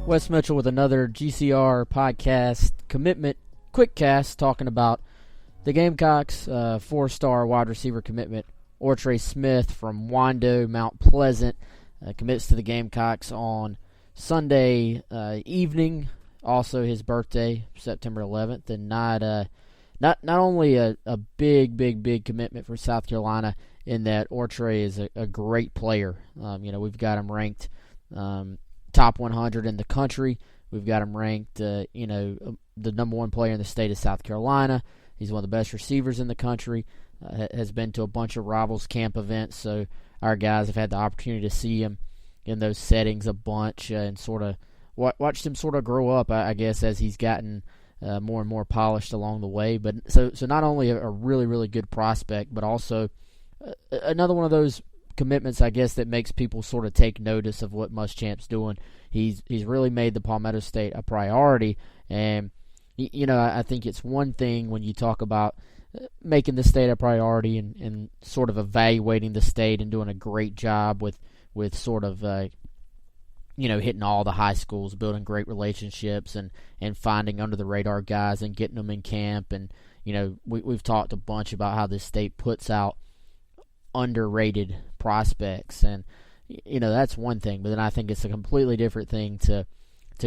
Wes Mitchell with another GCR podcast commitment quick cast talking about the Gamecocks, four-star wide receiver commitment. OrTre Smith from Wando, Mount Pleasant, commits to the Gamecocks on Sunday evening. Also his birthday, September 11th, and not only a big commitment for South Carolina in that OrTre is a great player. We've got him ranked top 100 in the country. We've got him ranked, the number one player in the state of South Carolina. He's one of the best receivers in the country. Has been to a bunch of Rivals camp events, so our guys have had the opportunity to see him in those settings a bunch and sort of watched him sort of grow up, I guess, as he's gotten more and more polished along the way. But so not only a really good prospect, but also another one of those commitments, I guess, that makes people sort of take notice of what Muschamp's doing. He's really made the Palmetto State a priority, and I think it's one thing when you talk about making the state a priority and sort of evaluating the state and doing a great job with sort of hitting all the high schools, building great relationships and finding under the radar guys and getting them in camp. And we've talked a bunch about how this state puts out underrated prospects, and that's one thing. But then I think it's a completely different thing to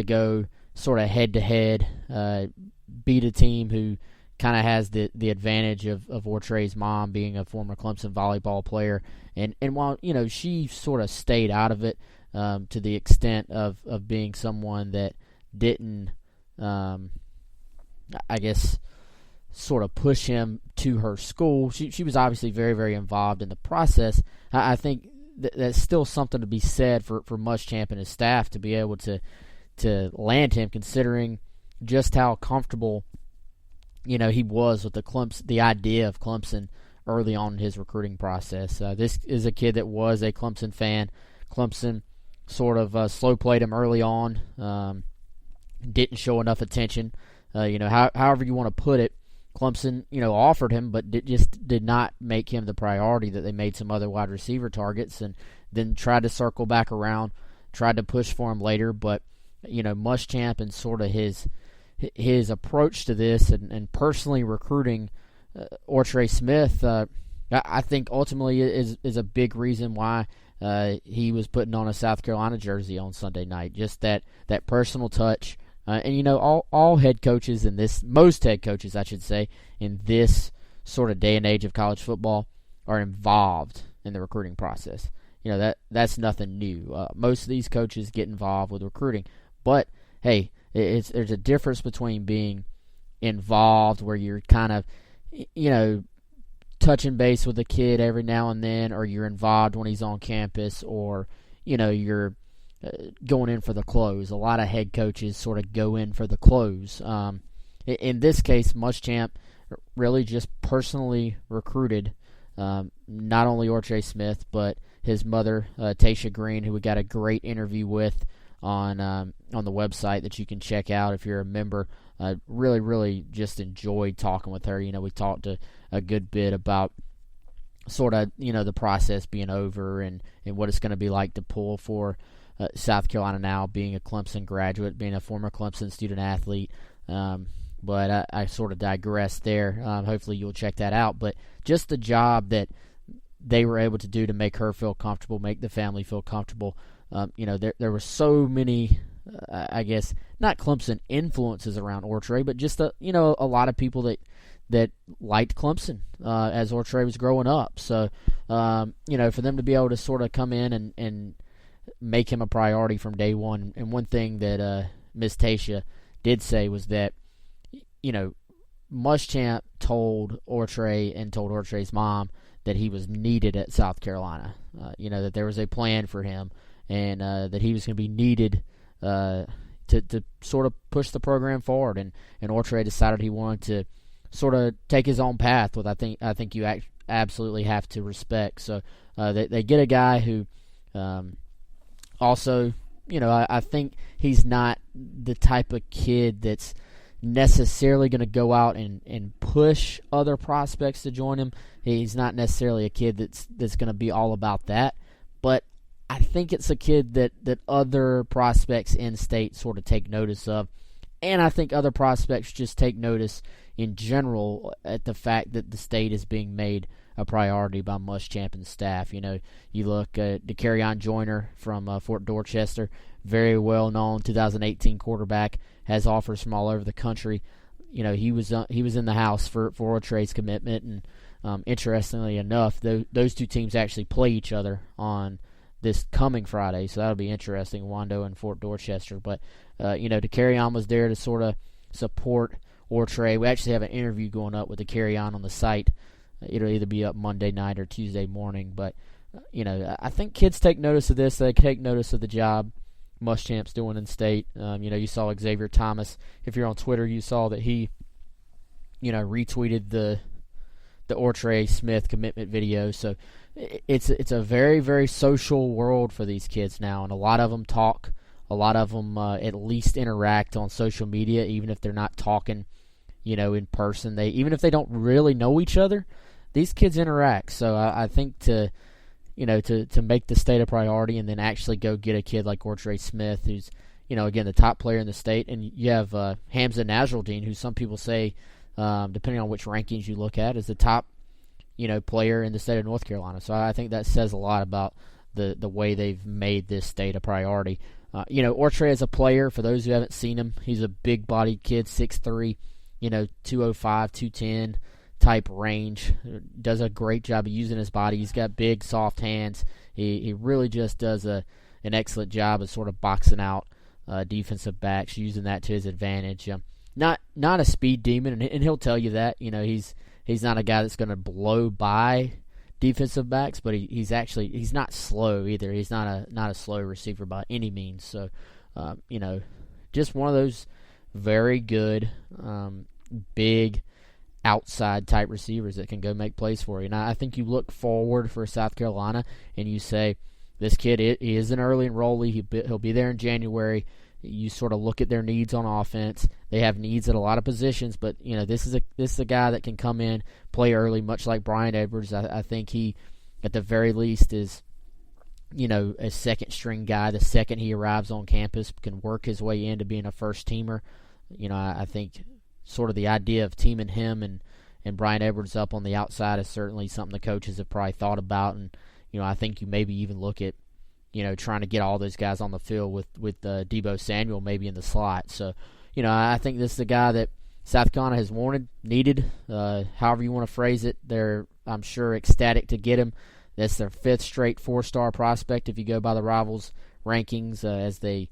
go sort of head to head, beat a team who kind of has the advantage of OrTre's mom being a former Clemson volleyball player, and while she sort of stayed out of it to the extent of being someone that didn't I guess sort of push him to her school. She was obviously very involved in the process. I think that's still something to be said for Muschamp and his staff to be able to land him, considering just how comfortable he was with the idea of Clemson early on in his recruiting process. This is a kid that was a Clemson fan. Clemson sort of slow played him early on, didn't show enough attention. However you want to put it, Clemson, offered him, but just did not make him the priority that they made some other wide receiver targets, and then tried to circle back around, tried to push for him later. But Muschamp and sort of his approach to this and personally recruiting OrTre Smith, I think ultimately is a big reason why he was putting on a South Carolina jersey on Sunday night. Just that personal touch. And all head coaches most head coaches, I should say, in this sort of day and age of college football are involved in the recruiting process. That's nothing new. Most of these coaches get involved with recruiting, but hey, there's a difference between being involved where you're kind of, touching base with a kid every now and then, or you're involved when he's on campus, or you're going in for the close. A lot of head coaches sort of go in for the close. In this case, Muschamp really just personally recruited not only OrTre Smith, but his mother, Tasha Green, who we got a great interview with on the website that you can check out if you're a member. Really just enjoyed talking with her. We talked a good bit about sort of, the process being over and what it's going to be like to pull for South Carolina now, being a Clemson graduate, being a former Clemson student athlete. But I sort of digressed there. Hopefully you'll check that out. But just the job that they were able to do to make her feel comfortable, make the family feel comfortable. There were so many, I guess, not Clemson influences around OrTre, but just a lot of people that liked Clemson as OrTre was growing up. So, for them to be able to sort of come in and make him a priority from day one. And one thing that Ms. Tasha did say was that, Muschamp told OrTre and told OrTre's mom that he was needed at South Carolina, that there was a plan for him, and that he was going to be needed to sort of push the program forward. And OrTre decided he wanted to sort of take his own path, with I think you absolutely have to respect. So they get a guy who also, I think he's not the type of kid that's necessarily going to go out and push other prospects to join him. He's not necessarily a kid that's going to be all about that. But I think it's a kid that other prospects in state sort of take notice of. And I think other prospects just take notice in general at the fact that the state is being made a priority by Muschamp and staff. You look at DeCarrion Joyner from Fort Dorchester, very well-known 2018 quarterback, has offers from all over the country. He was in the house for OrTre's commitment, and interestingly enough, those two teams actually play each other on this coming Friday, so that'll be interesting, Wando and Fort Dorchester. But, DeCarrion was there to sort of support OrTre. We actually have an interview going up with DeCarrion on the site. It'll either be up Monday night or Tuesday morning. But, I think kids take notice of this. They take notice of the job Muschamp's doing in state. You saw Xavier Thomas. If you're on Twitter, you saw that he, retweeted the OrTre Smith commitment video. So it's a very, very social world for these kids now, and a lot of them talk. A lot of them at least interact on social media, even if they're not talking, in person. Even if they don't really know each other, these kids interact. So I think to make the state a priority and then actually go get a kid like OrTre Smith, who's, again, the top player in the state. And you have Hamza Nasruddin, who some people say, depending on which rankings you look at, is the top, player in the state of North Carolina. So I think that says a lot about the way they've made this state a priority. OrTre as a player, for those who haven't seen him, he's a big-bodied kid, 6'3", 205, 210 type range. Does a great job of using his body. He's got big, soft hands. He really just does an excellent job of sort of boxing out defensive backs, using that to his advantage. Not a speed demon, and he'll tell you that. He's not a guy that's going to blow by defensive backs, but he's not slow either. He's not a slow receiver by any means. So, just one of those very good, big, outside type receivers that can go make plays for you. Now, I think you look forward for South Carolina and you say, this kid he is an early enrollee. He'll be there in January. You sort of look at their needs on offense. They have needs at a lot of positions, but this is a guy that can come in, play early, much like Brian Edwards. I think he, at the very least, is a second string guy. The second he arrives on campus, can work his way into being a first teamer. I think sort of the idea of teaming him and Brian Edwards up on the outside is certainly something the coaches have probably thought about, and I think you maybe even look at trying to get all those guys on the field with Debo Samuel maybe in the slot. So, I think this is a guy that South Carolina has needed, however you want to phrase it. They're, I'm sure, ecstatic to get him. That's their fifth straight four-star prospect if you go by the Rivals rankings as they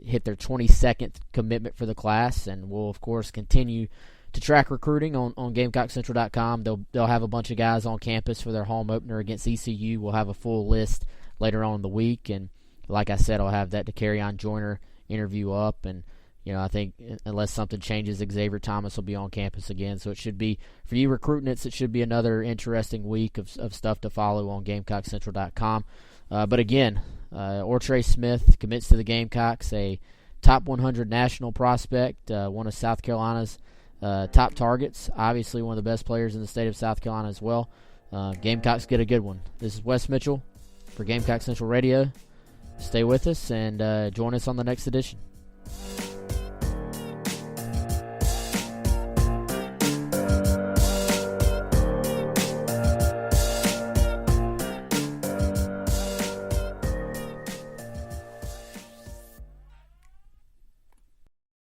hit their 22nd commitment for the class, and we'll, of course, continue to track recruiting on GamecockCentral.com. They'll have a bunch of guys on campus for their home opener against ECU. We'll have a full list later on in the week, and like I said, I'll have that DeCarrion Joyner interview up, and I think unless something changes, Xavier Thomas will be on campus again. So it should be, for you recruitants, it should be another interesting week of stuff to follow on GamecockCentral.com. But again, OrTre Smith commits to the Gamecocks, a top 100 national prospect, one of South Carolina's top targets, obviously one of the best players in the state of South Carolina as well. Gamecocks get a good one. This is Wes Mitchell for Gamecock Central Radio. Stay with us and join us on the next edition.